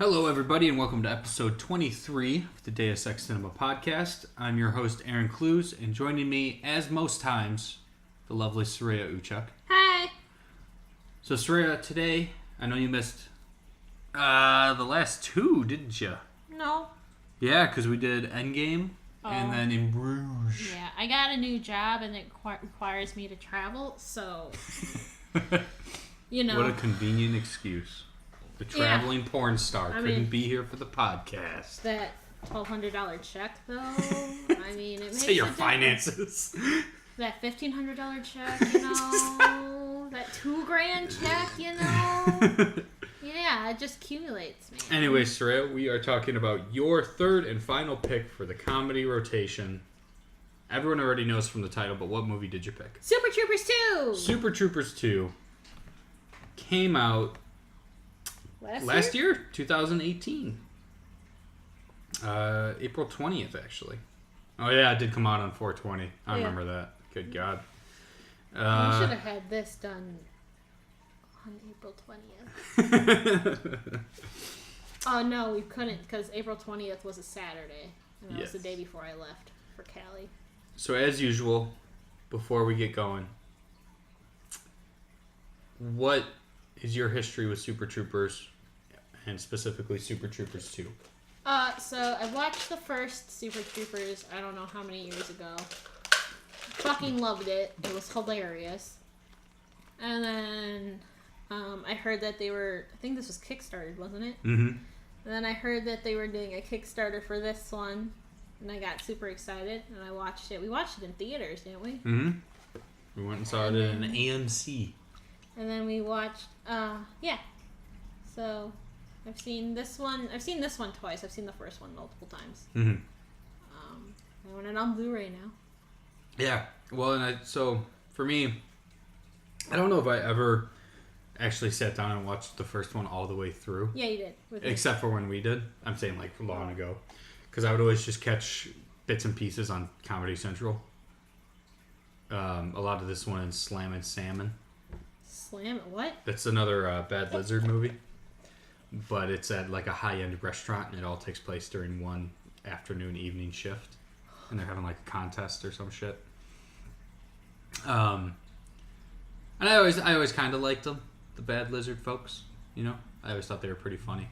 Hello, everybody, and welcome to episode 23 of the Deus Ex Cinema podcast. I'm your host, Aaron Clues, and joining me, as most times, the lovely Sureyya Uchuk. Hi! So, Sureyya, today, I know you missed the last two, didn't you? No. Yeah, because we did Endgame and then In Bruges. Yeah, I got a new job and it requires me to travel, so, you know. What a convenient excuse. The traveling porn star couldn't be here for the podcast. That $1,200 check, though, I mean, it makes Say your a finances. That $1,500 check, you know, that $2,000 check, you know. Yeah, it just accumulates, man. Anyway, Sureyya, we are talking about your third and final pick for the comedy rotation. Everyone already knows from the title, but what movie did you pick? Super Troopers 2! Super Troopers 2 came out last year, 2018. April 20th, actually. Oh, yeah, it did come out on 4/20. I remember that. Good God. We should have had this done on April 20th. Oh, no, we couldn't because April 20th was a Saturday. And that was the day before I left for Cali. So, as usual, before we get going, what is your history with Super Troopers, and specifically Super Troopers 2? So I watched the first Super Troopers, I don't know how many years ago. Fucking loved it. It was hilarious. And then I heard that they were, I think this was Kickstarted, wasn't it? Mm-hmm. And then I heard that they were doing a Kickstarter for this one. And I got super excited and I watched it. We watched it in theaters, didn't we? Mm-hmm. We went and saw it in AMC. And then we watched, yeah. So I've seen this one twice. I've seen the first one multiple times. Mm-hmm. I own it on Blu-ray now. Yeah. Well, so for me, I don't know if I ever actually sat down and watched the first one all the way through. Yeah, you did. Except for when we did. I'm saying like long ago. Because I would always just catch bits and pieces on Comedy Central. A lot of this one is Slam and Salmon. Slam it? What? That's another Bad Lizard movie. But it's at like a high-end restaurant, and it all takes place during one afternoon, evening shift. And they're having like a contest or some shit. And I always kind of liked them, the Bad Lizard folks. You know, I always thought they were pretty funny.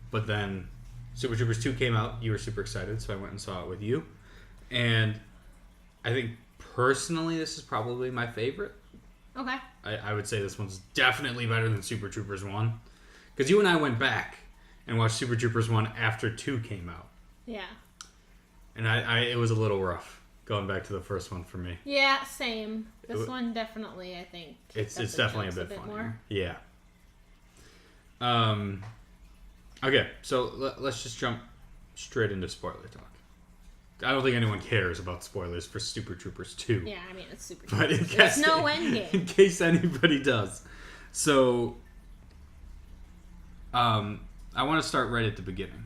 But then Super Troopers 2 came out. You were super excited, so I went and saw it with you. And I think personally, this is probably my favorite. Okay. I would say this one's definitely better than Super Troopers 1. Because you and I went back and watched Super Troopers 1 after 2 came out. Yeah. And it was a little rough going back to the first one for me. Yeah, same. This one definitely, I think. It's definitely a bit funnier. More. Yeah. Okay, so let's just jump straight into spoiler talk. I don't think anyone cares about spoilers for Super Troopers 2. Yeah, I mean, it's Super Troopers. But there's no endgame. In case anybody does. So, I want to start right at the beginning.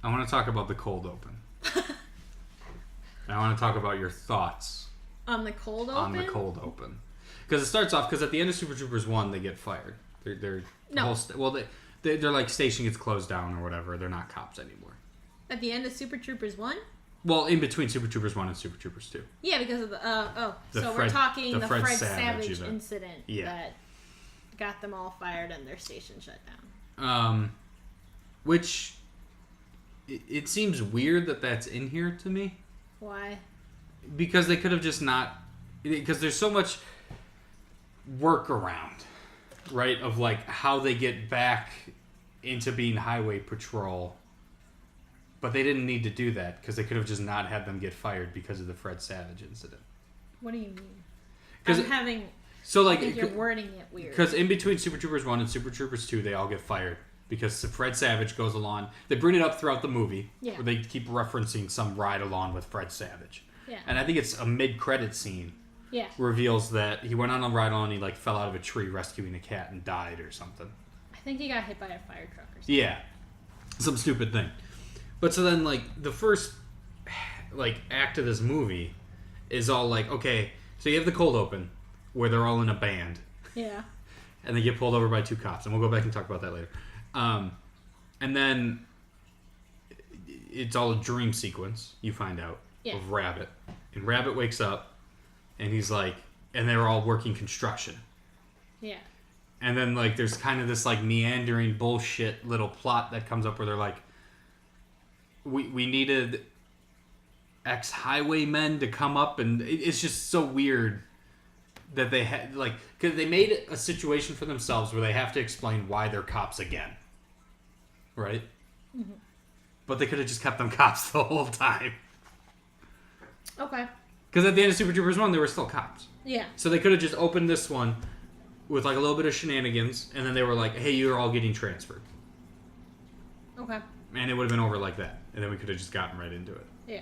I want to talk about the cold open. And I want to talk about your thoughts. On the cold open? On the cold open. Because it starts off, because at the end of Super Troopers 1, they get fired. They're like, station gets closed down or whatever. They're not cops anymore. At the end of Super Troopers 1? Well, in between Super Troopers 1 and Super Troopers 2. Yeah, because of we're talking the Fred Savage event. incident that got them all fired and their station shut down. Which, it seems weird that that's in here to me. Why? Because they could have just not... Because there's so much workaround, right? Of like how they get back into being highway patrol. But they didn't need to do that because they could have just not had them get fired because of the Fred Savage incident. What do you mean? I think you're wording it weird. Because in between Super Troopers 1 and Super Troopers 2, they all get fired. Because Fred Savage goes along. They bring it up throughout the movie. Yeah. Where they keep referencing some ride along with Fred Savage. Yeah. And I think it's a mid-credit scene. Yeah. Reveals that he went on a ride along and he like fell out of a tree rescuing a cat and died or something. I think he got hit by a fire truck or something. Yeah. Some stupid thing. But so then like the first like act of this movie is all like, okay, so you have the cold open where they're all in a band. Yeah. And they get pulled over by two cops. And we'll go back and talk about that later. And then it's all a dream sequence, you find out, of Rabbit. And Rabbit wakes up, and he's like, and they're all working construction. Yeah. And then, like, there's kind of this, like, meandering bullshit little plot that comes up where they're like, we needed ex-highwaymen to come up, and it's just so weird that they had, like, because they made a situation for themselves where they have to explain why they're cops again. Right? Mm-hmm. But they could have just kept them cops the whole time. Okay. Because at the end of Super Troopers 1, they were still cops. Yeah. So they could have just opened this one with like a little bit of shenanigans, and then they were like, hey, you're all getting transferred. Okay. And it would have been over like that. And then we could have just gotten right into it. Yeah.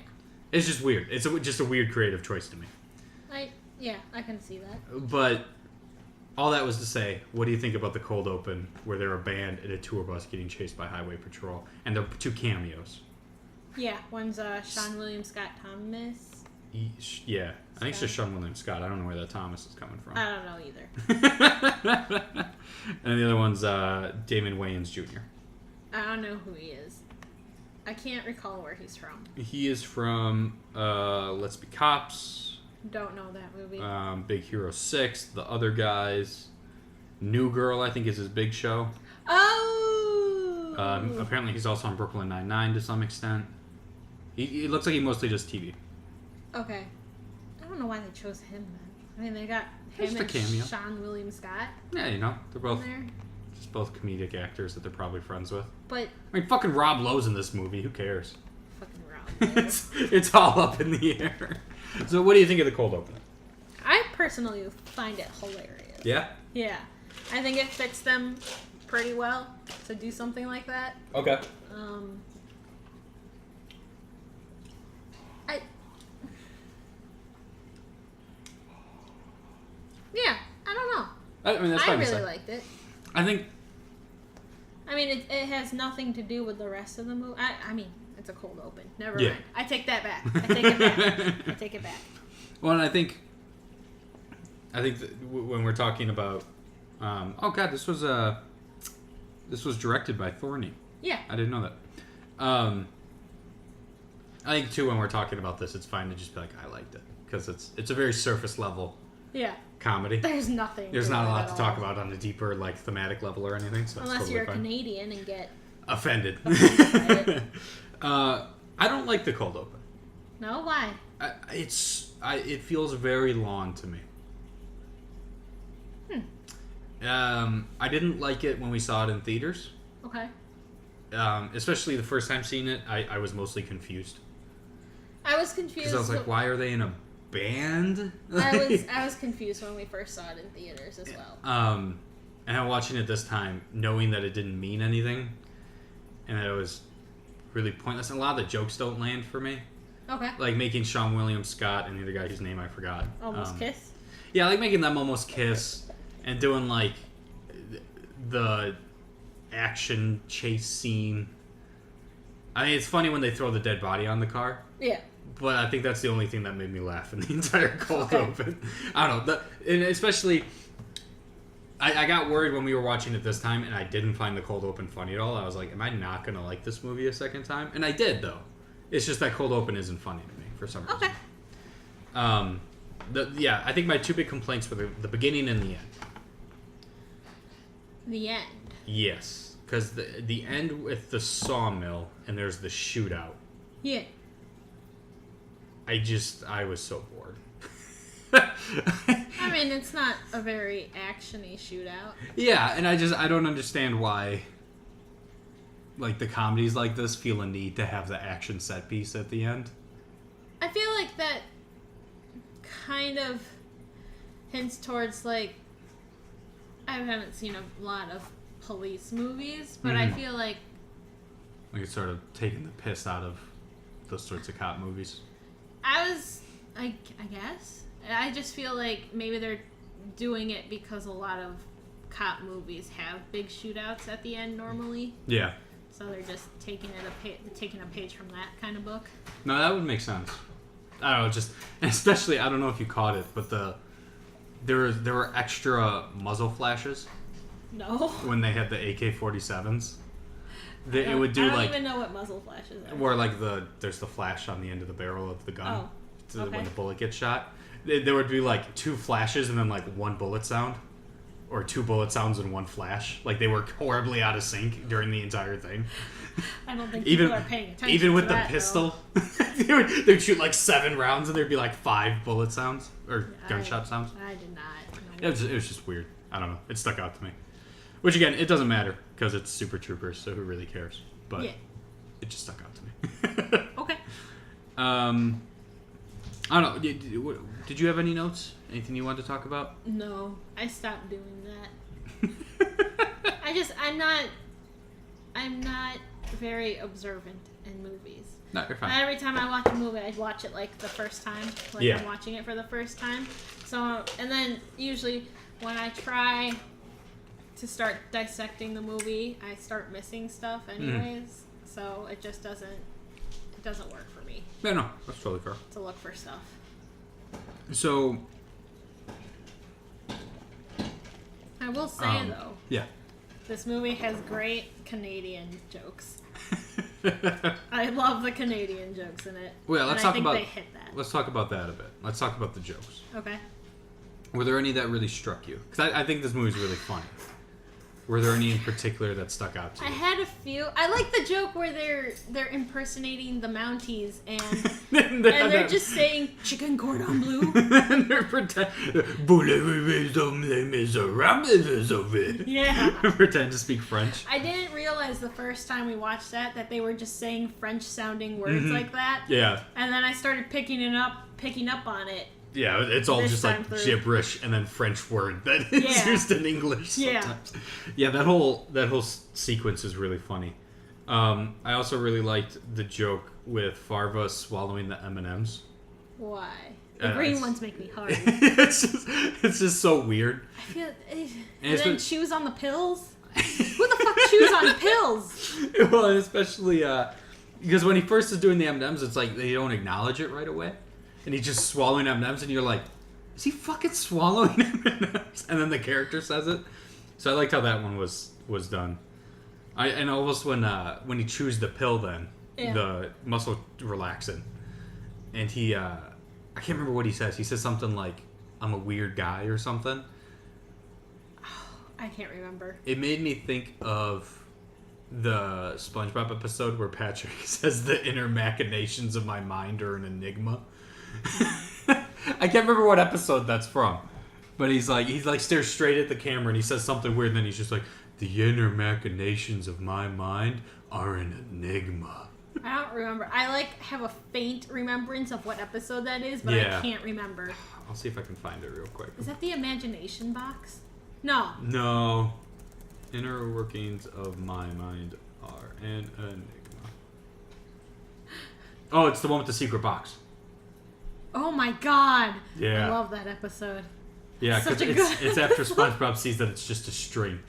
It's just weird. It's just a weird creative choice to me. I can see that. But all that was to say, what do you think about the cold open where they're a band and a tour bus getting chased by highway patrol? And they're 2 cameos. Yeah, one's Sean William Scott Thomas. Yeah, I think it's just Sean William Scott. I don't know where that Thomas is coming from. I don't know either. And the other one's Damon Wayans Jr. I don't know who he is. I can't recall where he's from. He is from Let's Be Cops. Don't know that movie. Big Hero 6, The Other Guys. New Girl, I think, is his big show. Oh! Apparently he's also on Brooklyn Nine-Nine to some extent. He looks like he mostly does TV. Okay. I don't know why they chose him then. I mean, they got him Just a and cameo. Sean William Scott. Yeah, you know, they're both there. just both comedic actors that they're probably friends with. But I mean, fucking Rob Lowe's in this movie. Who cares? fucking Rob. It's all up in the air. So, what do you think of the cold open? I personally find it hilarious. Yeah. Yeah, I think it fits them pretty well to do something like that. Okay. I don't know. I mean, that's I fine to really say. liked it. I think. I mean, it has nothing to do with the rest of the movie. I mean, it's a cold open. Never Yeah. mind. I take that back. I take it back. I take it back. Well, and I think that when we're talking about, oh god, this was directed by Thorny. Yeah. I didn't know that. I think too when we're talking about this, it's fine to just be like, I liked it because it's a very surface level. Yeah. Comedy. There's nothing. There's not a lot at to all. talk about on a deeper like thematic level or anything. So Unless it's totally you're a fine. Canadian and get Offended. by it. I don't like the cold open. No, why? It feels very long to me. I didn't like it when we saw it in theaters. Okay. Especially the first time seeing it, I was mostly confused. I was confused. Because I was like, why are they in a band? I was confused when we first saw it in theaters as well. And I'm watching it this time, knowing that it didn't mean anything, and that it was really pointless. And a lot of the jokes don't land for me. Okay. Like making Sean William Scott and the other guy whose name I forgot. Almost kiss. Yeah, like making them almost kiss, and doing like the action chase scene. I mean, it's funny when they throw the dead body on the car. Yeah. But I think that's the only thing that made me laugh in the entire cold Okay. open. I don't know. And especially, I got worried when we were watching it this time, and I didn't find the cold open funny at all. I was like, am I not going to like this movie a second time? And I did, though. It's just that cold open isn't funny to me for some reason. Okay. I think my 2 big complaints were the beginning and the end. The end. Yes. Because the end with the sawmill, and there's the shootout. Yeah. I was so bored. I mean, it's not a very actiony shootout. Yeah, and I don't understand why, like, the comedies like this feel a need to have the action set piece at the end. I feel like that kind of hints towards, like, I haven't seen a lot of police movies, but I feel like it's sort of taking the piss out of those sorts of cop movies. I guess. I just feel like maybe they're doing it because a lot of cop movies have big shootouts at the end normally. Yeah. So they're just taking a page from that kind of book. No, that would make sense. I don't know, especially, I don't know if you caught it, but there were extra muzzle flashes No. when they had the AK-47s. It would do I don't like even know what muzzle flashes are. where like there's the flash on the end of the barrel of the gun okay. when the bullet gets shot. There would be like 2 flashes and then like 1 bullet sound, or 2 bullet sounds and 1 flash. Like they were horribly out of sync during the entire thing. I don't think people are paying attention. Even with to the that, pistol, they'd shoot like 7 rounds and there'd be like 5 bullet sounds or gunshot sounds. I did not. No. It was just weird. I don't know. It stuck out to me. Which again, it doesn't matter because it's Super Troopers, so who really cares? But it just stuck out to me. Okay. I don't know. Did you have any notes? Anything you wanted to talk about? No, I stopped doing that. I'm not very observant in movies. No, you're fine. Every time I watch a movie, I watch it like the first time. I'm watching it for the first time. So, and then usually when I try to start dissecting the movie, I start missing stuff anyways. So it just doesn't work for me. Yeah, no, that's totally fair. To look for stuff. So I will say though. Yeah. This movie has great Canadian jokes. I love the Canadian jokes in it. Well, let's talk about. They hit that. Let's talk about that a bit. Let's talk about the jokes. Okay. Were there any that really struck you? Because I think this movie's really funny. Were there any in particular that stuck out to you? I had a few. I like the joke where they're impersonating the Mounties and they're just saying chicken cordon bleu. And they're pretend. Yeah. Pretend to speak French. I didn't realize the first time we watched that they were just saying French-sounding words like that. Yeah. And then I started picking up on it. Yeah, it's all just like gibberish and then French word that is used in English sometimes. Yeah, that whole sequence is really funny. I also really liked the joke with Farva swallowing the M&Ms. Why? The green ones make me hard. it's just so weird. I feel and then chews on the pills. Who the fuck chews on pills? Well, and especially because when he first is doing the M&Ms, it's like they don't acknowledge it right away. And he's just swallowing M&Ms, and you're like, is he fucking swallowing M&Ms? And then the character says it. So I liked how that one was done. And almost when he chews the pill, then the muscle relaxing, and he I can't remember what he says. He says something like, "I'm a weird guy" or something. I can't remember. It made me think of the SpongeBob episode where Patrick says the inner machinations of my mind are an enigma. I can't remember what episode that's from, but he stares straight at the camera and he says something weird, and then he's just like, the inner machinations of my mind are an enigma. I don't remember. I have a faint remembrance of what episode that is, but I can't remember. I'll see if I can find it real quick. Is that the imagination box? No. Inner workings of my mind are an enigma. Oh, it's the one with the secret box. Oh my god! Yeah, I love that episode. Yeah, because it's after SpongeBob sees that it's just a string,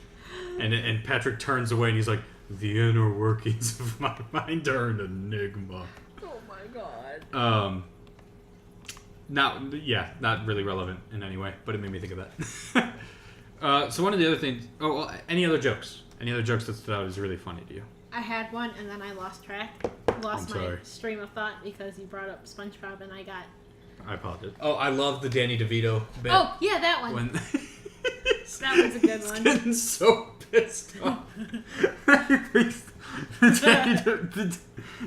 and Patrick turns away and he's like, "The inner workings of my mind are an enigma." Oh my god. Not really relevant in any way, but it made me think of that. So one of the other things. Oh, well, any other jokes? Any other jokes that stood out is really funny to you? I had one and then I lost track. Lost my stream of thought because you brought up SpongeBob and I apologize. Oh, I love the Danny DeVito bit. Oh, yeah, that one. That one's a good one. He's getting so pissed off.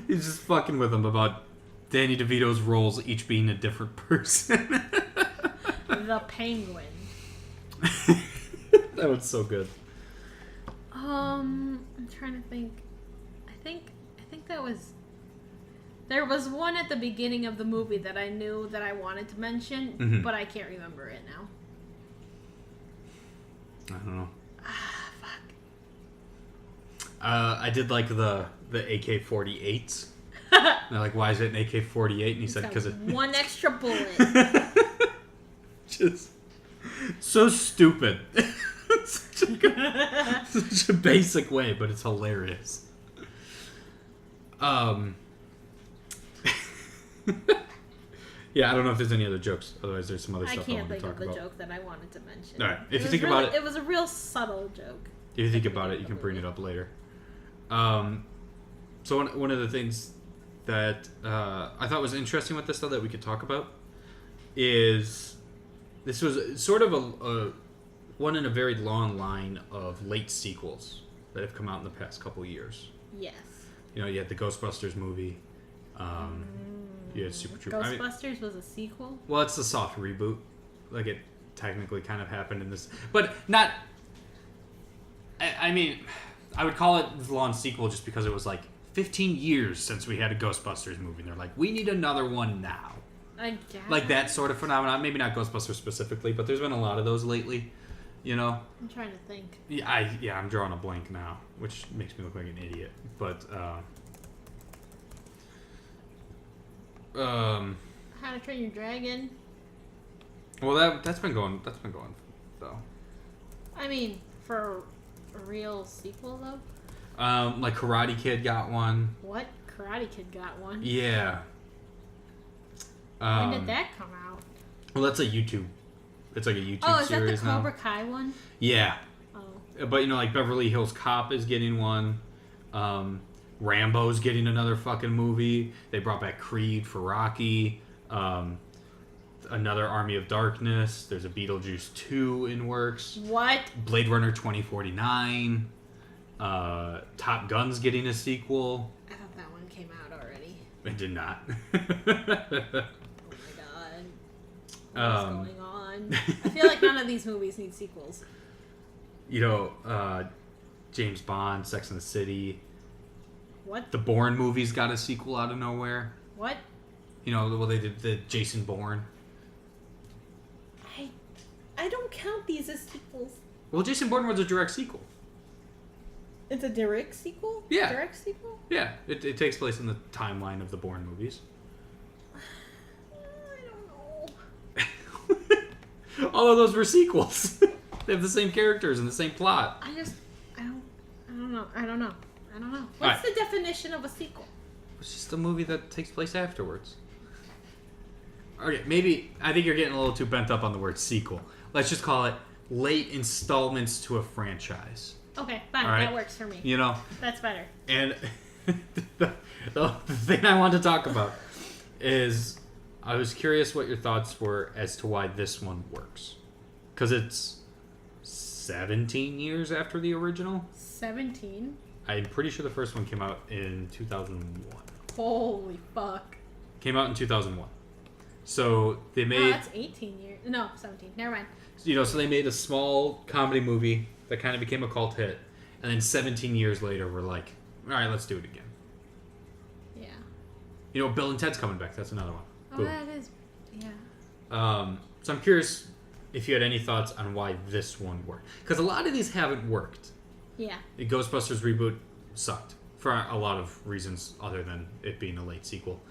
He's just fucking with him about Danny DeVito's roles each being a different person. The Penguin. That was so good. I'm trying to think. I think that was... There was one at the beginning of the movie that I knew that I wanted to mention, but I can't remember it now. I don't know. Fuck. I did like the AK-48s. They're like, why is it an AK-48? And he said, because it... one extra bullet. Just so stupid. Such a basic way, but it's hilarious. Yeah, I don't know if there's any other jokes. Otherwise, there's some other stuff I want to talk about. I can't think of the joke that I wanted to mention. All right, if you think about it, it was a real subtle joke. If you think about it, you can bring it up later. So one of the things that I thought was interesting with this, though, that we could talk about is this was sort of a one in a very long line of late sequels that have come out in the past couple years. Yes. You know, you had the Ghostbusters movie. You had Super Troopers. Ghostbusters was a sequel? Well, it's a soft reboot. Like, it technically kind of happened in this... But not... I mean, I would call it the long sequel just because it was, like, 15 years since we had a Ghostbusters movie. And they're like, we need another one now. I guess. Like, that sort of phenomenon. Maybe not Ghostbusters specifically, but there's been a lot of those lately. You know? I'm trying to think. Yeah, I'm drawing a blank now, which makes me look like an idiot. But, How to Train Your Dragon. well, that's been going though. I mean, for a real sequel, though? Like Karate Kid got one. What? Karate Kid got one? Yeah. When did that come out? Well, that's a YouTube. It's like a YouTube Oh, is that series the Cobra Kai one? Yeah. Oh. But, you know, like Beverly Hills Cop is getting one. Rambo's getting another fucking movie. They brought back Creed for Rocky. Another Army of Darkness. There's a Beetlejuice 2 in works. What? Blade Runner 2049. Top Gun's getting a sequel. I thought that one came out already. It did not. Oh my god. What's going on? I feel like none of these movies need sequels. You know, James Bond, Sex and the City. What? The Bourne movies got a sequel out of nowhere. What? You know, well, they did the Jason Bourne. I don't count these as sequels. Well, Jason Bourne was a direct sequel. It's a direct sequel? Yeah. Direct sequel? Yeah, it takes place in the timeline of the Bourne movies. I don't know. All of those were sequels. They have the same characters and the same plot. I don't know. What's the definition of a sequel? It's just a movie that takes place afterwards. Okay, maybe I think you're getting a little too bent up on the word sequel. Let's just call it late installments to a franchise. Okay, fine. All right. That works for me. You know? That's better. And the thing I want to talk about is I was curious what your thoughts were as to why this one works. Because it's 17 years after the original. 17? I'm pretty sure the first one came out in 2001. Holy fuck. Came out in 2001. So they made... Oh, that's 18 years. No, 17. Never mind. You know, so they made a small comedy movie that kind of became a cult hit. And then 17 years later, we're like, all right, let's do it again. Yeah. You know, Bill and Ted's coming back. That's another one. Oh, Boom. that is... Yeah. So I'm curious if you had any thoughts on why this one worked. Because a lot of these haven't worked. Yeah. The Ghostbusters reboot sucked for a lot of reasons other than it being a late sequel.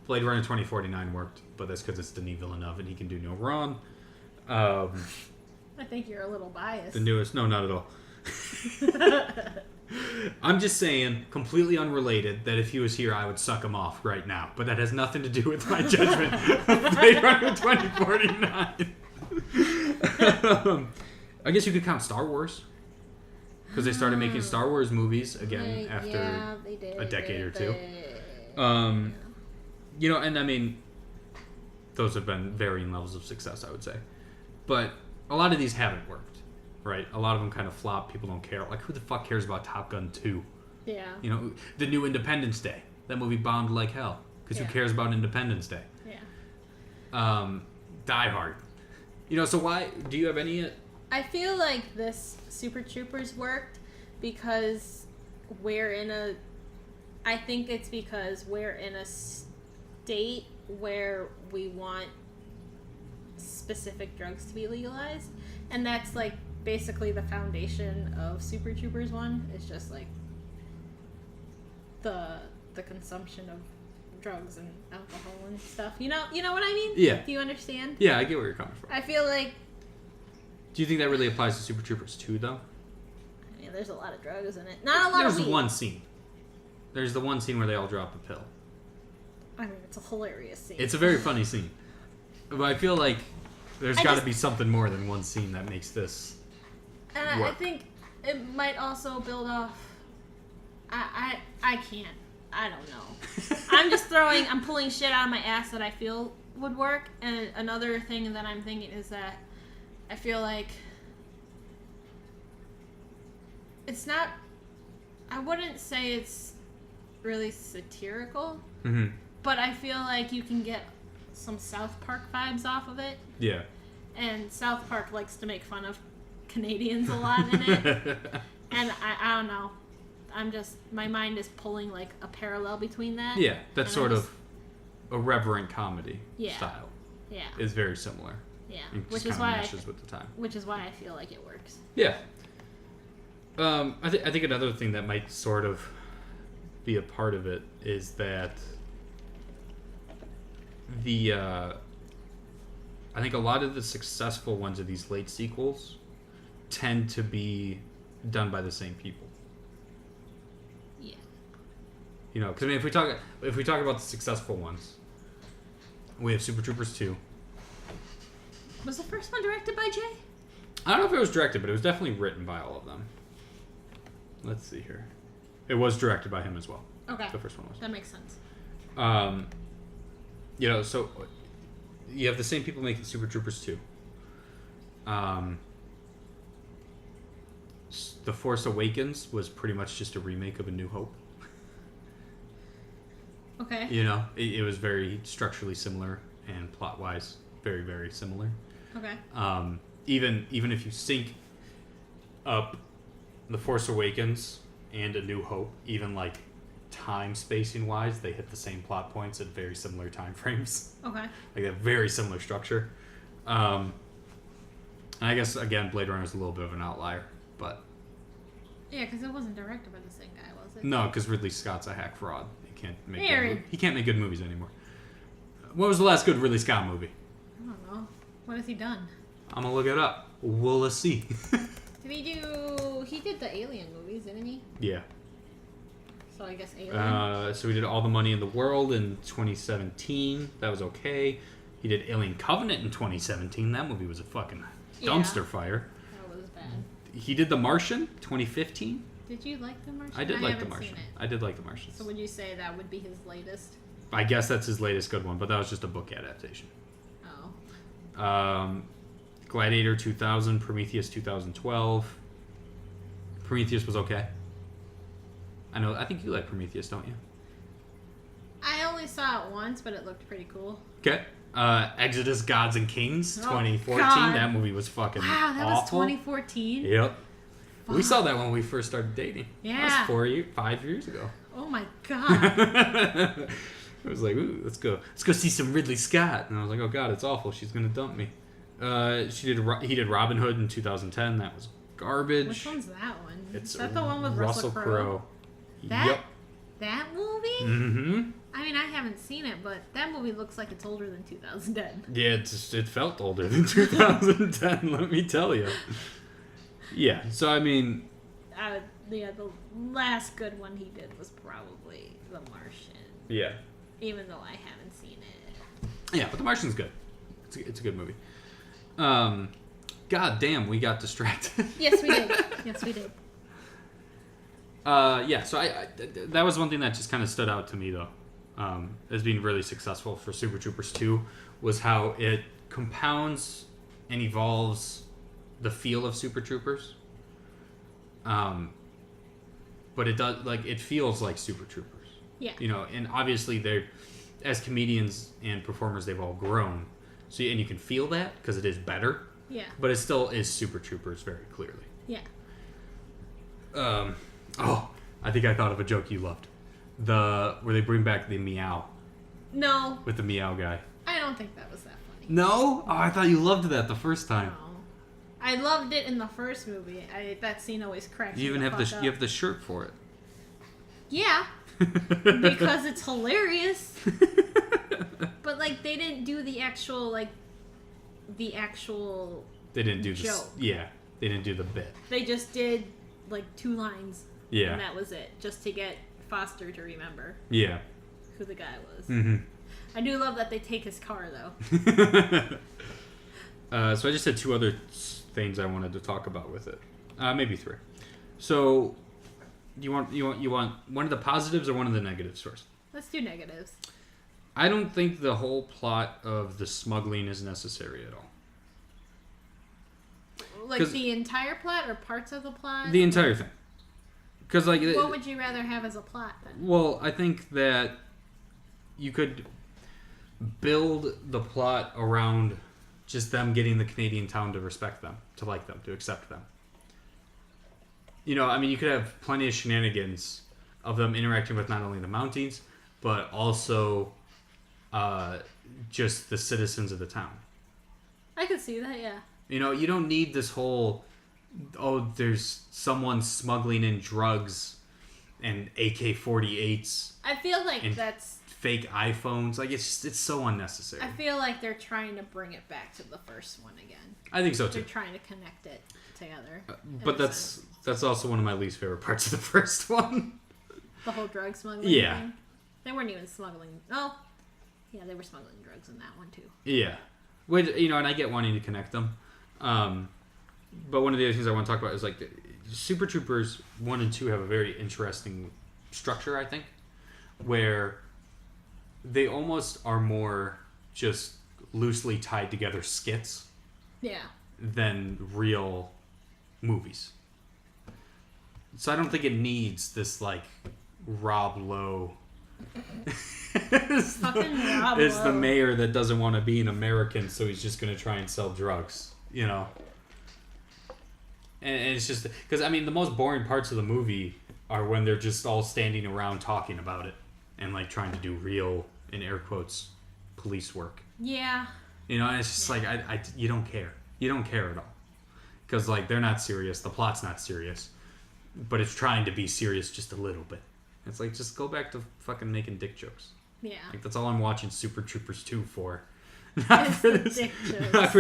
Blade Runner 2049 worked, but that's because it's Denis Villeneuve and he can do no wrong. I think you're a little biased. The newest... No, not at all. I'm just saying, completely unrelated, that if he was here, I would suck him off right now. But that has nothing to do with my judgment of Blade Runner 2049. I guess you could count Star Wars. Because they started making Star Wars movies again after a decade or two. You know, and I mean, those have been varying levels of success, I would say. But a lot of these haven't worked, right? A lot of them kind of flop. People don't care. Like, who the fuck cares about Top Gun 2? Yeah. You know, the new Independence Day. That movie bombed like hell. Because who cares about Independence Day? Yeah. Die Hard. You know, so why... Do you have any... I feel like this Super Troopers worked because we're in a... I think it's because we're in a state where we want specific drugs to be legalized. And that's, like, basically the foundation of Super Troopers 1. It's just, like, the consumption of drugs and alcohol and stuff. You know what I mean? Yeah. Do you understand? Yeah, I get where you're coming from. I feel like... Do you think that really applies to Super Troopers 2, though? I mean, there's a lot of drugs in it. Not a lot of weed. There's one scene. There's the one scene where they all drop the pill. I mean, it's a hilarious scene. It's a very funny scene. But I feel like there's got to be something more than one scene that makes this And work. I think it might also build off I can't. I don't know. I'm pulling shit out of my ass that I feel would work. And another thing that I'm thinking is that I feel like it's not, I wouldn't say it's really satirical, but I feel like you can get some South Park vibes off of it. Yeah. And South Park likes to make fun of Canadians a lot in it. And I don't know. My mind is pulling like a parallel between that. Yeah, that's sort of irreverent comedy Yeah. style. Yeah. Is very similar. Yeah. It Which just is kinda why meshes with the time. Which is why I feel like it works. Yeah. I think another thing that might sort of be a part of it is that I think a lot of the successful ones of these late sequels tend to be done by the same people. Yeah. You know, because I mean, if we talk about the successful ones, we have Super Troopers 2. Was the first one directed by Jay? I don't know if it was directed, but it was definitely written by all of them. Let's see here. It was directed by him as well. Okay. The first one was. That makes sense. You know, so you have the same people making Super Troopers 2. The Force Awakens was pretty much just a remake of A New Hope. Okay. You know, it was very structurally similar and plot-wise very, very similar. Okay. Even if you sync up The Force Awakens and A New Hope, even like time spacing wise, they hit the same plot points at very similar time frames. Okay. Like a very similar structure. And I guess again, Blade Runner is a little bit of an outlier, but yeah, because it wasn't directed by the same guy, was it? no, because Ridley Scott's a hack fraud. Aaron. He can't make good movies anymore. What was the last good Ridley Scott movie? I don't know. What has he done? I'm gonna look it up. We'll see. Did he do? He did the Alien movies, didn't he? Yeah. So I guess Alien. So he did All the Money in the World in 2017. That was okay. He did Alien Covenant in 2017. That movie was a fucking dumpster fire. That was bad. He did The Martian 2015. Did you like The Martian? I did like The haven't Martian. seen it. I did like The Martian. So would you say that would be his latest? I guess that's his latest good one, but that was just a book adaptation. Oh. Gladiator 2000, Prometheus 2012. Prometheus was okay. I think you like Prometheus, don't you? I only saw it once, but it looked pretty cool. Okay. Exodus Gods and Kings 2014. God. That movie was fucking Wow, that awful. was 2014? Yep. Fuck. We saw that when we first started dating. Yeah. That was 5 years ago. Oh my god. I was like, ooh, let's go see some Ridley Scott. And I was like, oh god, it's awful. She's gonna dump me. He did Robin Hood in 2010. That was garbage. Which one's that one? It's Is that the one with Russell Crowe? Yep. That movie? Mm-hmm. I mean, I haven't seen it, but that movie looks like it's older than 2010. Yeah, it felt older than 2010. Let me tell you. Yeah. So I mean. The last good one he did was probably The Martian. Yeah. Even though I haven't seen it. Yeah, but The Martian's good. It's a good movie. God damn, we got distracted. Yes, we did. Yes, we did. Yeah, so I that was one thing that just kind of stood out to me, though, as being really successful for Super Troopers 2, was how it compounds and evolves the feel of Super Troopers. But it does, like, it feels like Super Troopers. Yeah. You know, and obviously they're, as comedians and performers, they've all grown. So, and you can feel that because it is better. Yeah. But it still is Super Troopers very clearly. Yeah. Oh, I think I thought of a joke you loved. Where they bring back the meow. No. With the meow guy. I don't think that was that funny. No? Oh, I thought you loved that the first time. No. I loved it in the first movie. That scene always cracks You even me have the fuck up. you have the shirt for it. Yeah. Because it's hilarious. But like they didn't do the actual They didn't do joke. Yeah, they didn't do the bit. They just did like 2 lines. Yeah. And that was it, just to get Foster to remember Yeah. who the guy was. Mm-hmm. I do love that they take his car though. So I just had 2 other things I wanted to talk about with it. Maybe 3. So you want one of the positives or one of the negatives first? Let's do negatives. I don't think the whole plot of the smuggling is necessary at all. Like the entire plot or parts of the plot? The entire thing. Because like, what would you rather have as a plot then? Well, I think that you could build the plot around just them getting the Canadian town to respect them, to like them, to accept them. You know, I mean, you could have plenty of shenanigans of them interacting with not only the Mounties, but also just the citizens of the town. I could see that, yeah. You know, you don't need this whole, there's someone smuggling in drugs and AK-48s. I feel like that's... fake iPhones. Like, it's so unnecessary. I feel like they're trying to bring it back to the first one again. I think so, too. They're trying to connect it together. But that's also one of my least favorite parts of the first one. The whole drug smuggling thing? They weren't even smuggling... Oh, yeah, they were smuggling drugs in that one, too. Yeah. Which, you know, and I get wanting to connect them. But one of the other things I want to talk about is, like, Super Troopers 1 and 2 have a very interesting structure, I think, where they almost are more just loosely tied together skits than real movies. So I don't think it needs this, like, Rob Lowe Fucking Rob is Lowe. the mayor that doesn't want to be an American, so he's just going to try and sell drugs, you know? And it's just... Because, I mean, the most boring parts of the movie are when they're just all standing around talking about it and, like, trying to do real, in air quotes, police work. Yeah. You know, and it's just like, you don't care. You don't care at all. Because, like, they're not serious. The plot's not serious. But it's trying to be serious just a little bit. It's like, just go back to fucking making dick jokes. Yeah. Like, that's all I'm watching Super Troopers 2 for. Not for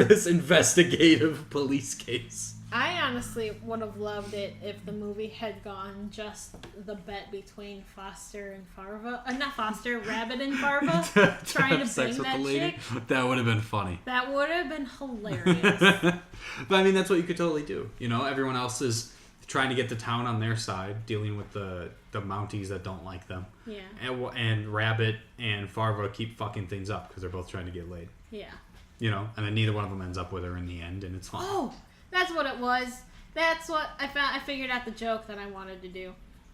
this investigative police case. I honestly would have loved it if the movie had gone just the bet between Foster and Farva. Not Foster, Rabbit and Farva. Trying to bang that chick. That would have been funny. That would have been hilarious. But I mean, that's what you could totally do. You know, everyone else is trying to get the town on their side, dealing with the Mounties that don't like them. Yeah. And Rabbit and Farva keep fucking things up because they're both trying to get laid. Yeah. You know, and then neither one of them ends up with her in the end, and it's fine. Oh, that's what it was. That's what I found. I figured out the joke that I wanted to do,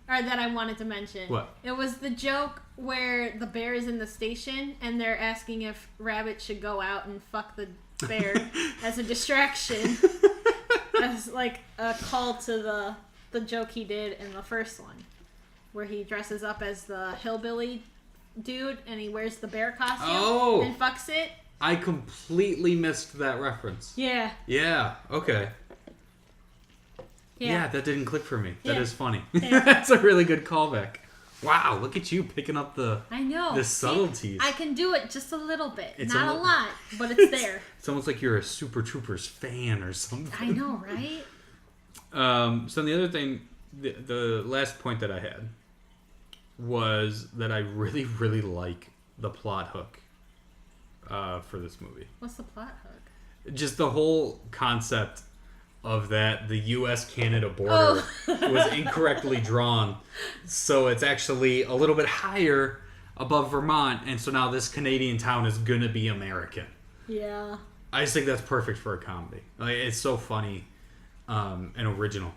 or that I wanted to mention. What? It was the joke where the bear is in the station and they're asking if Rabbit should go out and fuck the bear as a distraction, as like a call to the joke he did in the first one, where he dresses up as the hillbilly dude and he wears the bear costume and fucks it. I completely missed that reference. Yeah. Yeah, okay. Yeah, that didn't click for me. That is funny. Yeah. That's a really good callback. Wow, look at you picking up the subtleties. I can do it just a little bit. Not a lot, but it's there. It's almost like you're a Super Troopers fan or something. I know, right? So the other thing, the last point that I had was that I really, really like the plot hook for this movie. What's the plot hook? Just the whole concept of that the U.S.-Canada border was incorrectly drawn. So it's actually a little bit higher above Vermont, and so now this Canadian town is going to be American. Yeah. I just think that's perfect for a comedy. Like, it's so funny and original.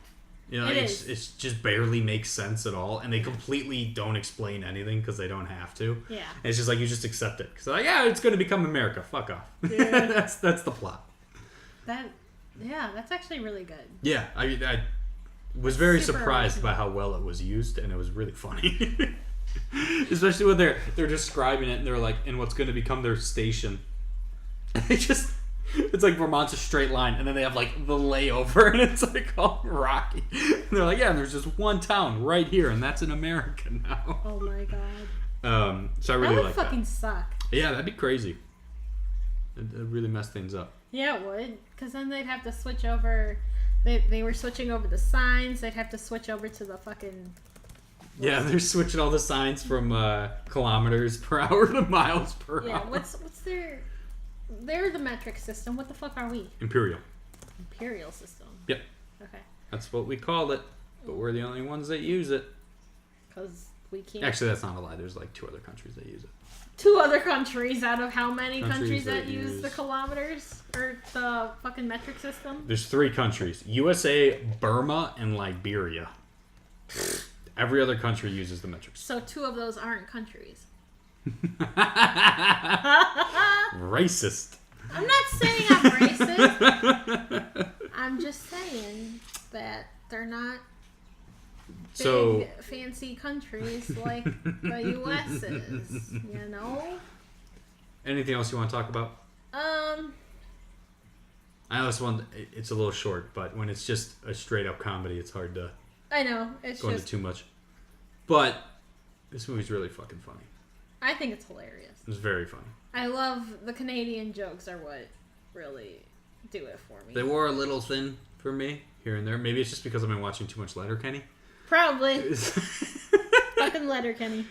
You know, it's just barely makes sense at all, and they completely don't explain anything because they don't have to. Yeah. And it's just like, you just accept it because like, yeah, it's going to become America. Fuck off. Yeah. that's the plot. That's actually really good. Yeah, I was very surprised by how well it was used, and it was really funny. Especially when they're describing it, and they're like, in what's going to become their station. It's like Vermont's a straight line, and then they have like the layover, and it's like all rocky. And they're like, yeah, and there's just one town right here, and that's in America now. Oh my god. So I really like that. That would fucking suck. Yeah, that'd be crazy. It'd really mess things up. Yeah, it would. Because then they'd have to switch over. They were switching over the signs. They'd have to switch over to the fucking... Yeah, they're switching all the signs from kilometers per hour to miles per hour. Yeah, what's their... They're the metric system. What the fuck are we? Imperial system. Yep. Okay. That's what we call it. but we're the only ones that use it. Because we can't. Actually, that's not a lie. There's like 2 other countries that use it. 2 other countries out of how many countries that use use the kilometers or the fucking metric system? There's 3 countries: USA, Burma, and Liberia. Every other country uses the metric system. So 2 of those aren't countries. Racist. I'm not saying I'm racist. I'm just saying that they're not big, fancy countries like the U.S. is, you know? Anything else you want to talk about? I know this one, it's a little short, but when it's just a straight-up comedy, it's hard to I know. It's go into too much. But this movie's really fucking funny. I think it's hilarious. It's very funny. I love the Canadian jokes are what really do it for me. They were a little thin for me here and there. Maybe it's just because I've been watching too much Letterkenny. Probably. Fucking Letterkenny.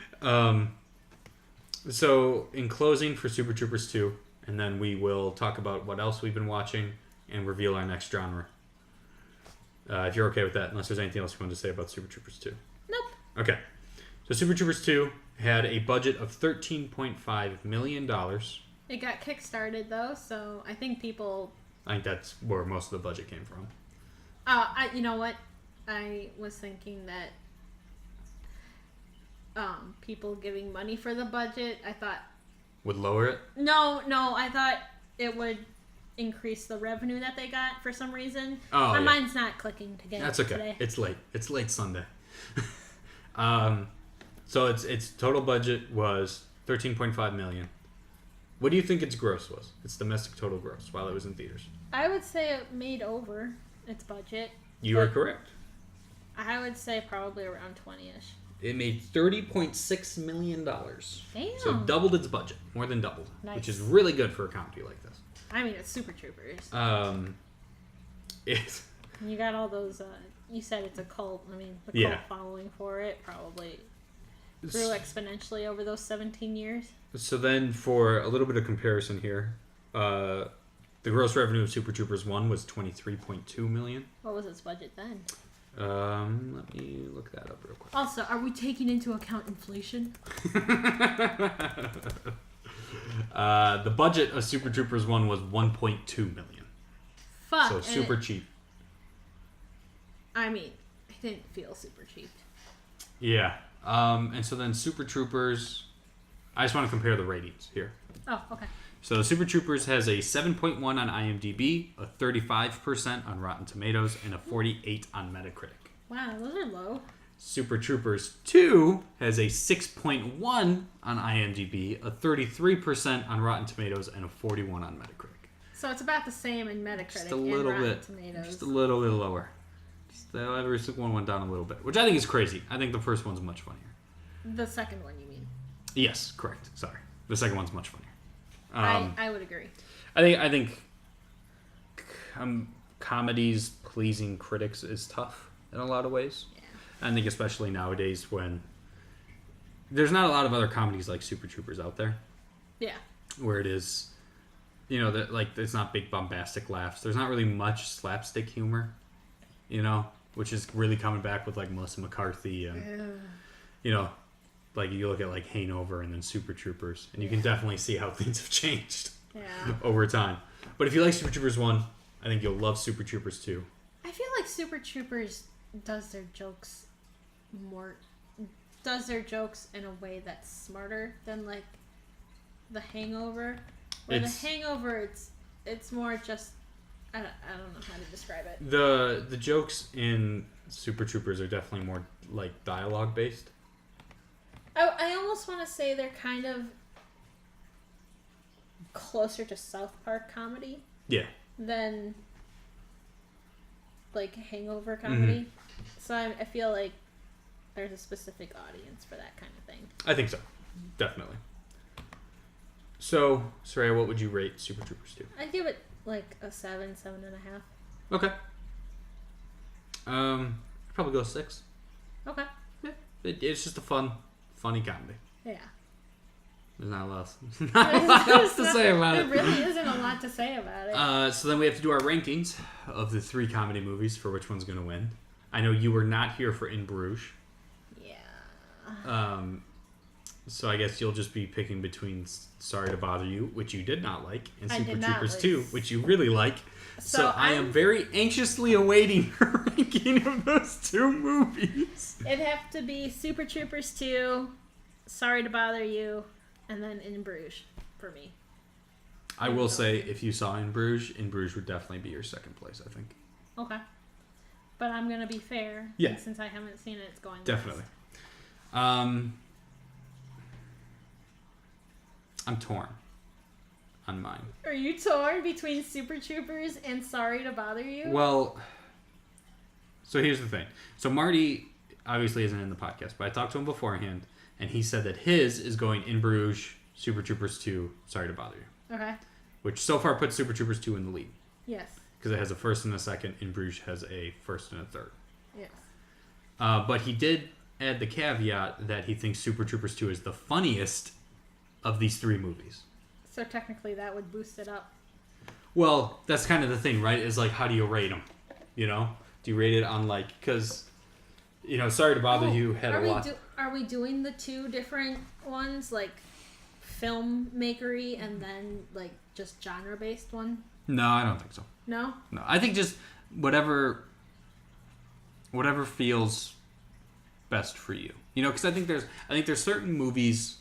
So, in closing for Super Troopers 2, and then we will talk about what else we've been watching and reveal our next genre. If you're okay with that, unless there's anything else you wanted to say about Super Troopers 2. Nope. Okay. So, Super Troopers 2 had a budget of $13.5 million. It got kickstarted, though, so I think people... I think that's where most of the budget came from. You know what? I was thinking that people giving money for the budget, I thought... Would lower it? No, I thought it would increase the revenue that they got for some reason. Oh, My mind's not clicking together. That's okay. Today. It's late. It's late Sunday. So its total budget was $13.5 million. What do you think its gross was? Its domestic total gross while it was in theaters. I would say it made over its budget. You are correct. I would say probably around 20-ish. It made $30.6 million. Damn. So it doubled its budget. More than doubled. Nice. Which is really good for a comedy like this. I mean, it's Super Troopers. It's... You got all those... you said it's a cult. I mean, the cult following for it probably grew exponentially over those 17 years. So then, for a little bit of comparison here, the gross revenue of Super Troopers 1 was $23.2 million. What was its budget then? Let me look that up real quick. Also, are we taking into account inflation? The budget of Super Troopers 1 was $1.2 million. Fuck. So super cheap. I mean, it didn't feel super cheap. Yeah. And so then Super Troopers... I just want to compare the ratings here. Oh, okay. So Super Troopers has a 7.1 on IMDb, a 35% on Rotten Tomatoes, and a 48 on Metacritic. Wow, those are low. Super Troopers 2 has a 6.1 on IMDb, a 33% on Rotten Tomatoes, and a 41 on Metacritic. So it's about the same in Metacritic Just a little and Rotten bit. Tomatoes. Just a little bit lower. Just every single one went down a little bit, which I think is crazy. I think the first one's much funnier. The second one, you mean? Yes, correct. Sorry. The second one's much funnier. I would agree. I think comedies pleasing critics is tough in a lot of ways. Yeah. I think especially nowadays when there's not a lot of other comedies like Super Troopers out there. Yeah. Where it is, that like it's not big bombastic laughs. There's not really much slapstick humor, which is really coming back with like Melissa McCarthy and like you look at like Hangover and then Super Troopers, and you can definitely see how things have changed over time. But if you like Super Troopers 1, I think you'll love Super Troopers 2. I feel like Super Troopers does their jokes in a way that's smarter than like The Hangover. Where The Hangover, it's more just I don't know how to describe it. The jokes in Super Troopers are definitely more like dialogue based. I almost want to say they're kind of closer to South Park comedy. Yeah. Than like Hangover comedy. Mm-hmm. So I feel like there's a specific audience for that kind of thing. I think so. Definitely. So, Sureyya, what would you rate Super Troopers 2? I'd give it like a 7.5. Okay. I'd probably go 6. Okay. Yeah. It's just a funny comedy. Yeah. There's not a lot else to say about it. There really isn't a lot to say about it. So then we have to do our rankings of the 3 comedy movies for which one's going to win. I know you were not here for In Bruges. Yeah. So I guess you'll just be picking between Sorry to Bother You, which you did not like, and I Super did not Troopers like. 2, which you really like. So I am I'm- very anxiously awaiting your ranking of those two movies. It'd have to be Super Troopers 2, Sorry to Bother You, and then In Bruges for me. I will say, if you saw In Bruges would definitely be your second place, I think. Okay. But I'm going to be fair. Yeah. And since I haven't seen it, it's going Definitely. last. I'm torn on mine. Are you torn between Super Troopers and Sorry to Bother You? Well, so here's the thing. So Marty obviously isn't in the podcast, but I talked to him beforehand, and he said that his is going In Bruges, Super Troopers 2, Sorry to Bother You. Okay. Which so far puts Super Troopers 2 in the lead. Yes. Because it has a first and a second. In Bruges has a first and a third. Yes. But he did add the caveat that he thinks Super Troopers 2 is the funniest of these three movies. So technically that would boost it up. Well, that's kind of the thing, right? Is like, how do you rate them? You know? Do you rate it on like, because, you know, Sorry to Bother You had a lot. Are we doing the two different ones, like filmmakery and then like just genre-based one? No, I don't think so. No? No, I think just whatever feels best for you. You know, because I think there's certain movies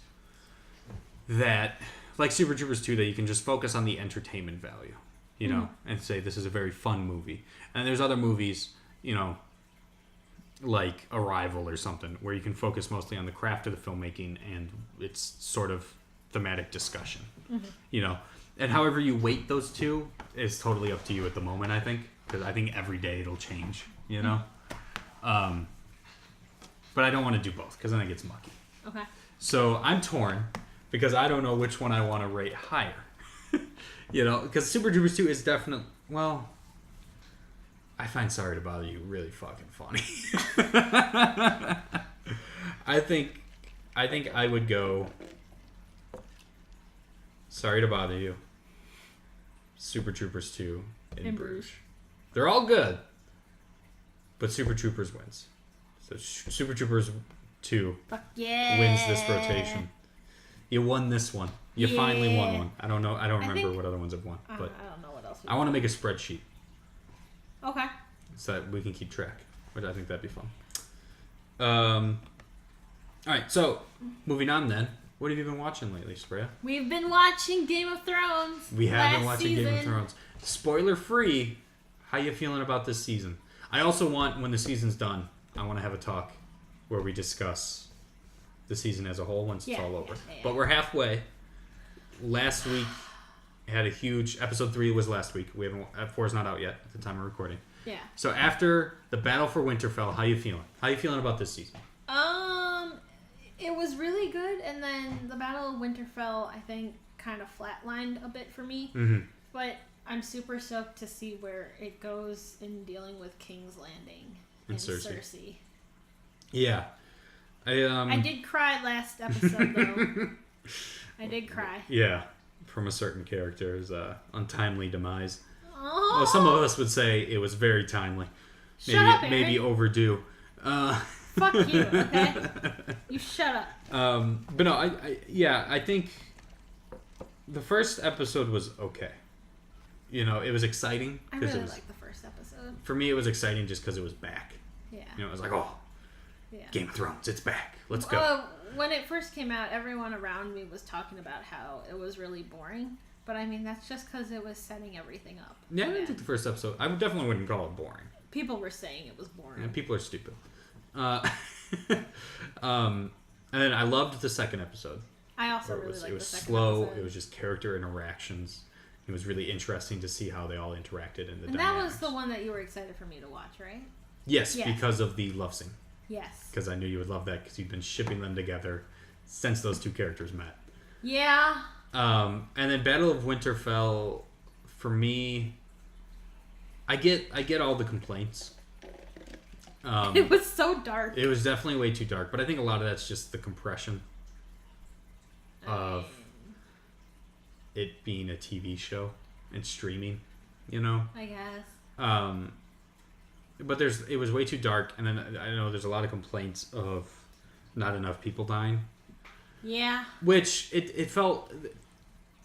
that, like Super Troopers 2, that you can just focus on the entertainment value, you know, and say this is a very fun movie. And there's other movies, you know, like Arrival or something, where you can focus mostly on the craft of the filmmaking and its sort of thematic discussion, you know. And however you weight those two is totally up to you at the moment, I think, because I think every day it'll change, you know. But I don't want to do both because then it gets mucky. Okay. So I'm torn because I don't know which one I want to rate higher. You know, because Super Troopers 2 is definitely, well, I find Sorry to Bother You really fucking funny. I think I would go Sorry to Bother You, Super Troopers 2, In Bruges. They're all good, but Super Troopers wins. So Super Troopers 2 Fuck yeah. wins this rotation. You won this one. You finally won one. I don't know. I don't remember what other ones have won, but I don't know what else. I want to make a spreadsheet Okay. so that we can keep track. Which I think that'd be fun. All right. So moving on then. What have you been watching lately, Sureyya? We've been watching Game of Thrones. We have been last watching Game of season. Thrones. Spoiler free. How you feeling about this season? I also want, when the season's done, I want to have a talk where we discuss the season as a whole once it's all over. Yeah. But we're halfway. Last week had a huge episode 3 was last week. We haven't 4 is not out yet at the time of recording. Yeah. So after the battle for Winterfell, how you feeling? How you feeling about this season? It was really good, and then the Battle of Winterfell, I think, kind of flatlined a bit for me. Mm-hmm. But I'm super stoked to see where it goes in dealing with King's Landing And and Cersei. Cersei. Yeah. I did cry last episode, though. I did cry. Yeah. From a certain character's untimely demise. Oh, Well, some of us would say it was very timely. Shut up, Aaron. Maybe overdue. Fuck you, okay? You shut up. But no, I think the first episode was okay. You know, it was exciting. I really liked the first episode. For me, it was exciting just because it was back. Yeah. You know, it was like, oh, Yeah. Game of Thrones, it's back. Let's go. When it first came out, everyone around me was talking about how it was really boring. But I mean, that's just because it was setting everything up. Yeah, I didn't think the first episode. I definitely wouldn't call it boring. People were saying it was boring. And people are stupid. And then I loved the second episode. I also really liked it was the second slow. episode. It was just character interactions. It was really interesting to see how they all interacted in the And dynamics. that was the one that you were excited for me to watch, right? Yes, Yes. because of the love scene. Yes. Because I knew you would love that because you've been shipping them together since those two characters met. Yeah. And then Battle of Winterfell, for me, I get all the complaints. It was so dark. It was definitely way too dark, but I think a lot of that's just the compression of it being a TV show and streaming, you know? I guess. but it was way too dark, and then I know there's a lot of complaints of not enough people dying. Yeah. Which it felt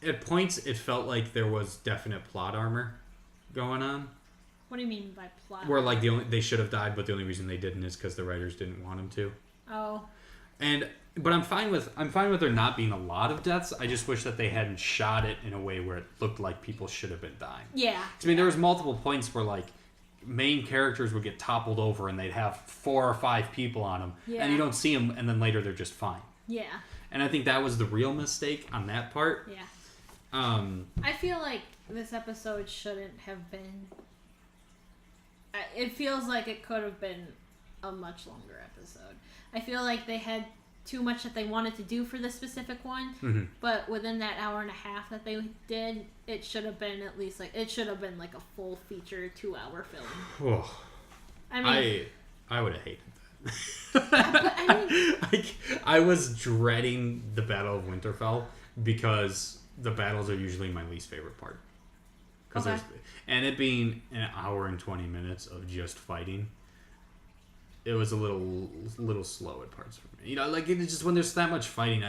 at points it felt like there was definite plot armor going on. What do you mean by plot? Where like they should have died, but the only reason they didn't is because the writers didn't want them to. Oh. But I'm fine with there not being a lot of deaths. I just wish that they hadn't shot it in a way where it looked like people should have been dying. Yeah. I mean, there was multiple points where like main characters would get toppled over and they'd have 4 or 5 people on them, and you don't see them, and then later they're just fine. Yeah. And I think that was the real mistake on that part. Yeah. I feel like this episode shouldn't have been. It feels like it could have been a much longer episode. I feel like they had too much that they wanted to do for this specific one, but within that hour and a half that they did, it should have been at least like a full feature 2-hour film. Oh, I mean, I would have hated that. I was dreading the Battle of Winterfell because the battles are usually my least favorite part. Okay. And it being an hour and 20 minutes of just fighting, it was a little slow at parts for me. You know, like it's just when there's that much fighting,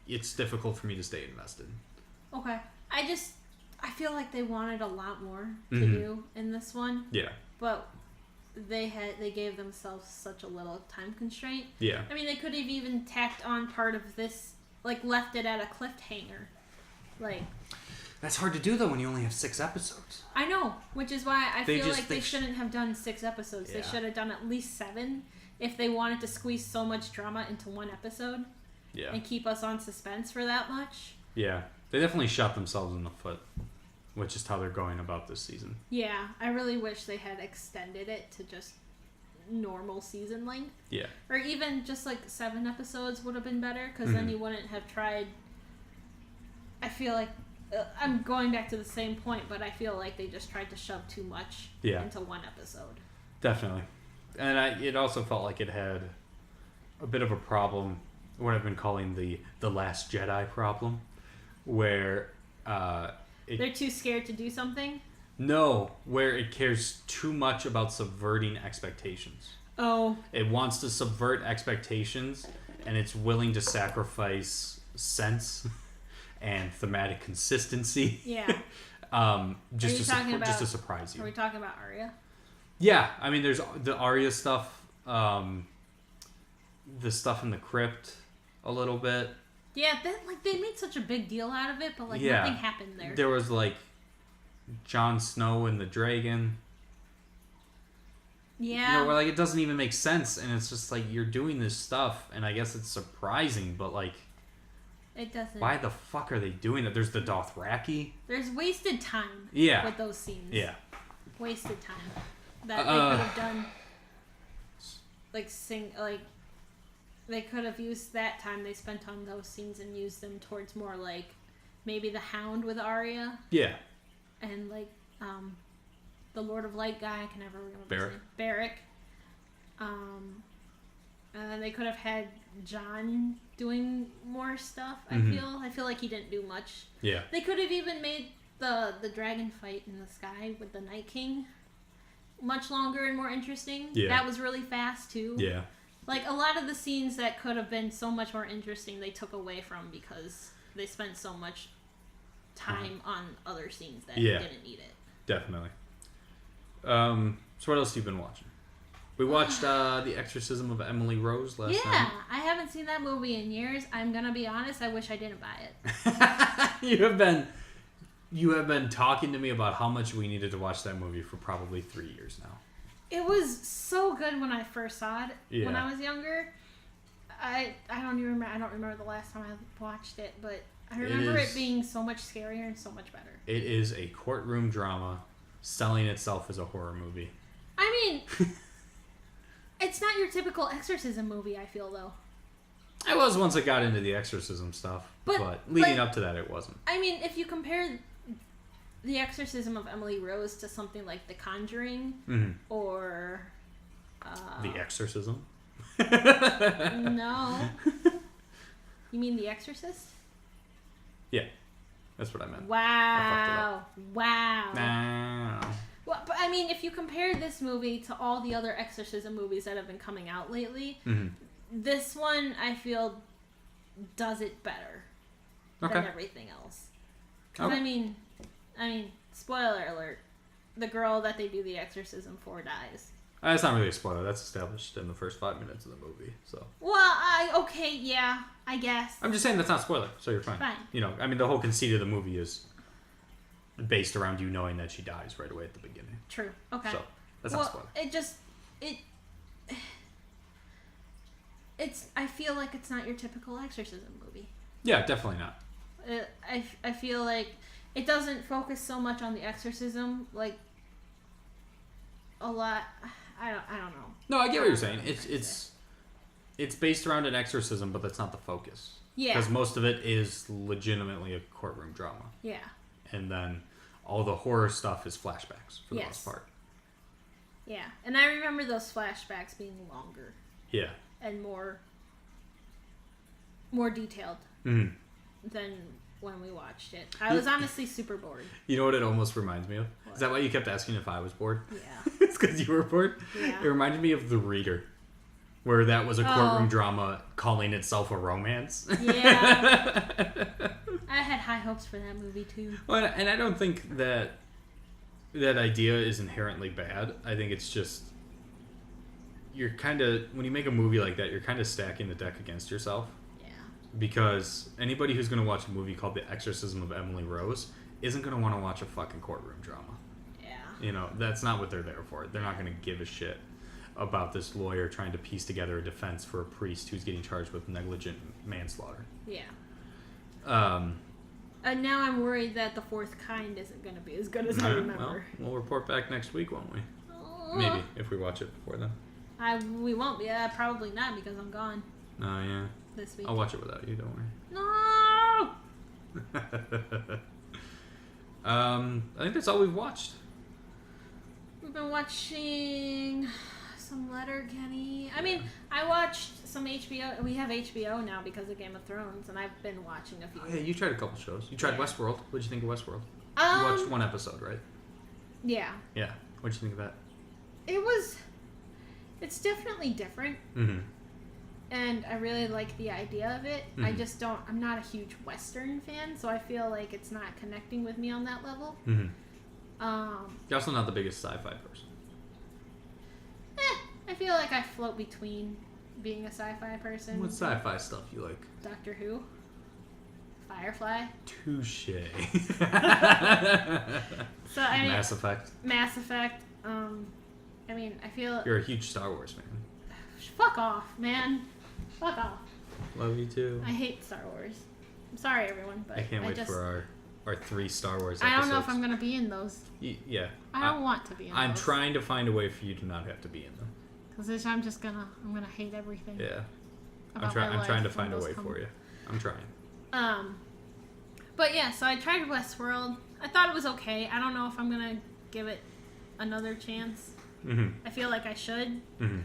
it's difficult for me to stay invested. Okay. I feel like they wanted a lot more to do in this one. Yeah. But they gave themselves such a little time constraint. Yeah. I mean, they could have even tacked on part of this, like left it at a cliffhanger. Like, that's hard to do though when you only have 6 episodes. I know, which is why I feel like they shouldn't have done 6 episodes. Yeah. They should have done at least 7 if they wanted to squeeze so much drama into one episode. Yeah. And keep us on suspense for that much. Yeah. They definitely shot themselves in the foot, which is how they're going about this season. Yeah. I really wish they had extended it to just normal season length. Yeah. Or even just like 7 episodes would have been better, because then you wouldn't have tried. I feel like I'm going back to the same point, but I feel like they just tried to shove too much into one episode. Definitely. And it also felt like it had a bit of a problem, what I've been calling the Last Jedi problem, where they're too scared to do something? No, where it cares too much about subverting expectations. Oh. It wants to subvert expectations, and it's willing to sacrifice sense and thematic consistency. Yeah. Just to surprise you. Are we talking about Arya? Yeah, I mean, there's the Arya stuff, the stuff in the crypt, a little bit. Yeah, they made such a big deal out of it, but nothing happened there. There was Jon Snow and the dragon. Yeah. You know, where it doesn't even make sense, and it's just you're doing this stuff, and I guess it's surprising, but it doesn't. Why the fuck are they doing that? There's the Dothraki. There's wasted time. Yeah. With those scenes. Yeah. Wasted time that they could have done. They could have used that time they spent on those scenes and used them towards more maybe the Hound with Arya. Yeah. And the Lord of Light guy, I can never remember his name. Beric. And then they could have had Jon doing more stuff. I feel like he didn't do much. Yeah. They could have even made the dragon fight in the sky with the Night King much longer and more interesting. Yeah. That was really fast too. Yeah. A lot of the scenes that could have been so much more interesting, they took away from because they spent so much time on other scenes that didn't need it. Definitely. So what else have you been watching? We watched The Exorcism of Emily Rose last night. Yeah, I haven't seen that movie in years. I'm gonna be honest, I wish I didn't buy it. You have been talking to me about how much we needed to watch that movie for probably 3 years now. It was so good when I first saw it when I was younger. I don't remember the last time I watched it, but I remember it being so much scarier and so much better. It is a courtroom drama selling itself as a horror movie. I mean, it's not your typical exorcism movie, I feel, though. I was once I got into the exorcism stuff, but leading up to that, it wasn't. I mean, if you compare The Exorcism of Emily Rose to something like The Conjuring or... The Exorcism? No. You mean The Exorcist? Yeah, that's what I meant. Wow. Nah. Well, but I mean, if you compare this movie to all the other exorcism movies that have been coming out lately, this one I feel does it better than everything else. Because I mean, spoiler alert: the girl that they do the exorcism for dies. That's not really a spoiler. That's established in the first 5 minutes of the movie. So. Well, okay, yeah, I guess. I'm just saying that's not a spoiler, so you're fine. Fine. You know, I mean, the whole conceit of the movie is based around you knowing that she dies right away at the beginning. True. Okay. So that's not a spoiler. It's. I feel like it's not your typical exorcism movie. Yeah, definitely not. I feel like it doesn't focus so much on the exorcism, like a lot. I don't know. No, I get what you're saying. It's based around an exorcism, but that's not the focus. Yeah. Because most of it is legitimately a courtroom drama. Yeah. And then all the horror stuff is flashbacks for the most part. Yeah, and I remember those flashbacks being longer. Yeah. And more detailed than when we watched it. I was honestly super bored. You know what it almost reminds me of? What? Is that why you kept asking if I was bored? Yeah. It's because you were bored? Yeah. It reminded me of The Reader, where that was a courtroom drama calling itself a romance. Yeah. I had high hopes for that movie, too. Well, and I don't think that idea is inherently bad. I think it's just... You're kind of... When you make a movie like that, you're kind of stacking the deck against yourself. Because anybody who's going to watch a movie called The Exorcism of Emily Rose isn't going to want to watch a fucking courtroom drama. Yeah. You know, that's not what they're there for. They're not going to give a shit about this lawyer trying to piece together a defense for a priest who's getting charged with negligent manslaughter. Yeah. And now I'm worried that The Fourth Kind isn't going to be as good as I remember. Well, we'll report back next week, won't we? Maybe, if we watch it before then. We won't be. Probably not, because I'm gone. Oh, yeah. This week. I'll watch it without you, don't worry. No! I think that's all we've watched. We've been watching some Letterkenny. I mean, I watched some HBO. We have HBO now because of Game of Thrones, and I've been watching a few. Oh, yeah, you tried a couple shows. You tried Westworld. What did you think of Westworld? You watched one episode, right? Yeah. Yeah. What did you think of that? It's definitely different. Mm-hmm. And I really like the idea of it. Mm-hmm. I'm not a huge Western fan, so I feel like it's not connecting with me on that level. Mm-hmm. You're also not the biggest sci-fi person. I feel like I float between being a sci-fi person. What sci-fi stuff you like? Doctor Who. Firefly. Touche. So I mean, Mass Effect. Mass Effect. I mean, I feel... You're a huge Star Wars fan. Fuck off, man. Fuck off. Love you too. I hate Star Wars. I'm sorry, everyone, but I can't wait for our 3 Star Wars episodes. I don't know if I'm going to be in those. Yeah. I don't want to be in those. I'm trying to find a way for you to not have to be in them. Because I'm going to hate everything. Yeah. I'm trying to find a way for you. I'm trying. But yeah, so I tried Westworld. I thought it was okay. I don't know if I'm going to give it another chance. Mm-hmm. I feel like I should. Mm-hmm.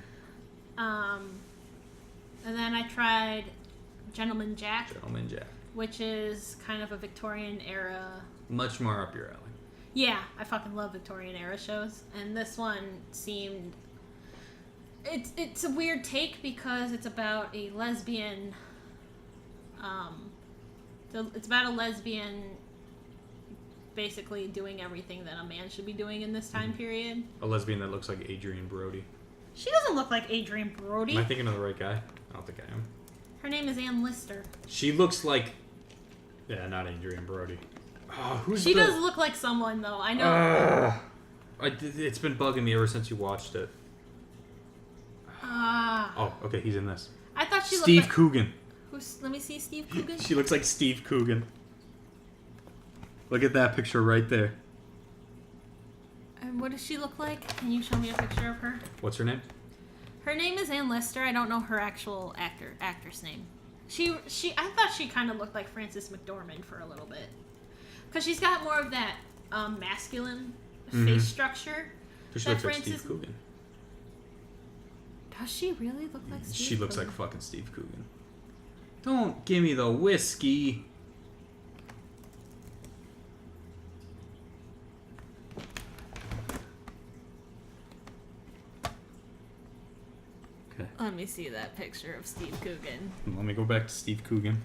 And then I tried Gentleman Jack. Gentleman Jack. Which is kind of a Victorian era. Much more up your alley. Yeah, I fucking love Victorian era shows. And this one seemed... It's a weird take because it's about a lesbian... it's about a lesbian basically doing everything that a man should be doing in this time period. A lesbian that looks like Adrian Brody. She doesn't look like Adrian Brody. Am I thinking of the right guy? I don't think I am. Her name is Ann Lister. She looks like... Yeah, not Adrian Brody. Oh, she does look like someone, though. I know. It's been bugging me ever since you watched it. Oh, okay, he's in this. I thought she Steve looked like... Coogan. Let me see Steve Coogan. She looks like Steve Coogan. Look at that picture right there. And what does she look like? Can you show me a picture of her? What's her name? Her name is Ann Lister. I don't know her actual actress name. I thought she kind of looked like Frances McDormand for a little bit. Because she's got more of that masculine face structure. But she looks like Steve Coogan. Does she really look like Steve She looks like fucking Steve Coogan. Don't give me the whiskey. Okay. Let me see that picture of Steve Coogan. Let me go back to Steve Coogan.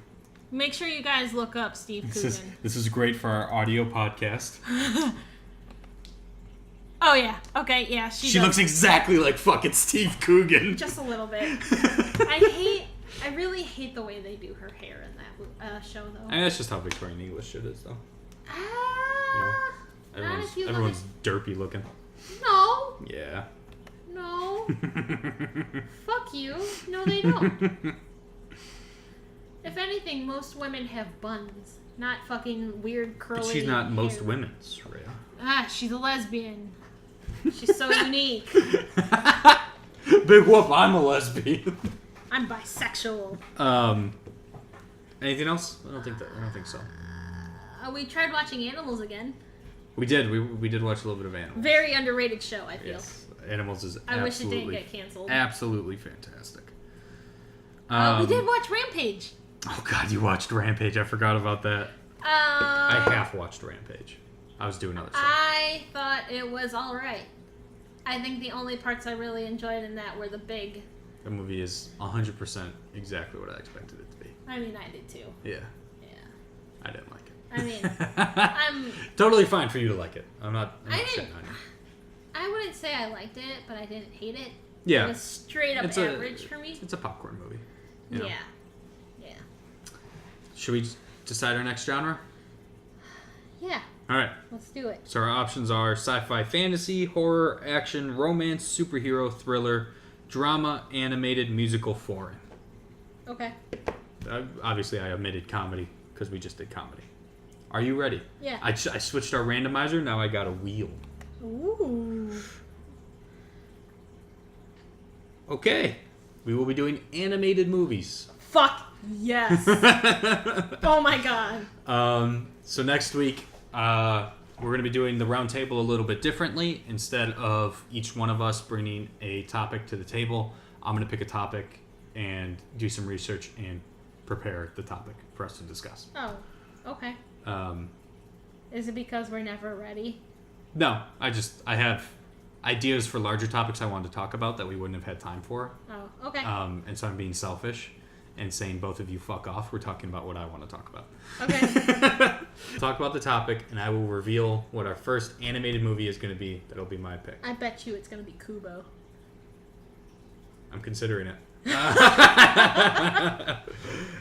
Make sure you guys look up Steve Coogan. This is great for our audio podcast. Oh, yeah. Okay, yeah. She looks exactly like fucking Steve Coogan. Just a little bit. I really hate the way they do her hair in that show, though. I mean, that's just how Victorian English shit is, though. Everyone's derpy looking. No. Yeah. No. Fuck you. No, they don't. If anything, most women have buns, not fucking weird curly But she's not hair. most women, Sureyya. Ah, she's a lesbian. She's so unique. Big whoop, I'm a lesbian. I'm bisexual. Anything else? I don't think so. We tried watching Animals again. We did. We did watch a little bit of Animals. Very underrated show, I feel. Yes. Animals is I wish it didn't get canceled. Absolutely fantastic. We did watch Rampage. Oh god, you watched Rampage. I forgot about that. I half watched Rampage. I was doing other stuff. I thought it was alright. I think the only parts I really enjoyed in that were the big... The movie is 100% exactly what I expected it to be. I mean, I did too. Yeah. Yeah. I didn't like it. I mean, I'm... Totally fine for you to like it. I'm not shitting on you. I wouldn't say I liked it, but I didn't hate it. Yeah. It was straight up average for me. It's a popcorn movie. You know? Yeah. Yeah. Should we decide our next genre? Yeah. All right. Let's do it. So our options are sci-fi, fantasy, horror, action, romance, superhero, thriller, drama, animated, musical, foreign. Okay. Obviously, I omitted comedy because we just did comedy. Are you ready? Yeah. I switched our randomizer. Now I got a wheel. Ooh. Okay. We will be doing animated movies. Fuck yes. Oh my god. So next week, we're going to be doing the round table a little bit differently. Instead of each one of us bringing a topic to the table, I'm going to pick a topic and do some research and prepare the topic for us to discuss. Oh, okay. Is it because we're never ready? No, I have ideas for larger topics I wanted to talk about that we wouldn't have had time for. Oh, okay. And so I'm being selfish and saying both of you fuck off. We're talking about what I want to talk about. Okay. Talk about the topic, and I will reveal what our first animated movie is going to be. That'll be my pick. I bet you it's going to be Kubo. I'm considering it.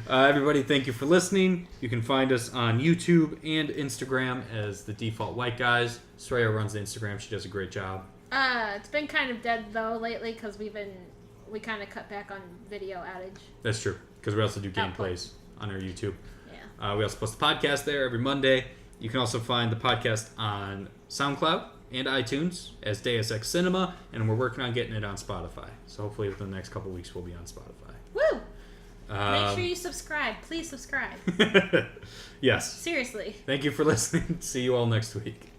Everybody, thank you for listening. You can find us on YouTube and Instagram as the Default White Guys. Sureyya runs the Instagram. She does a great job. It's been kind of dead though lately because we kind of cut back on video outage. That's true, because we also do gameplays on our YouTube. Yeah. We also post the podcast there every Monday. You can also find the podcast on SoundCloud and iTunes as Deus Ex Cinema, and we're working on getting it on Spotify. So hopefully within the next couple weeks we'll be on Spotify. Woo! Make sure you subscribe. Please subscribe. Yes. Seriously. Thank you for listening. See you all next week.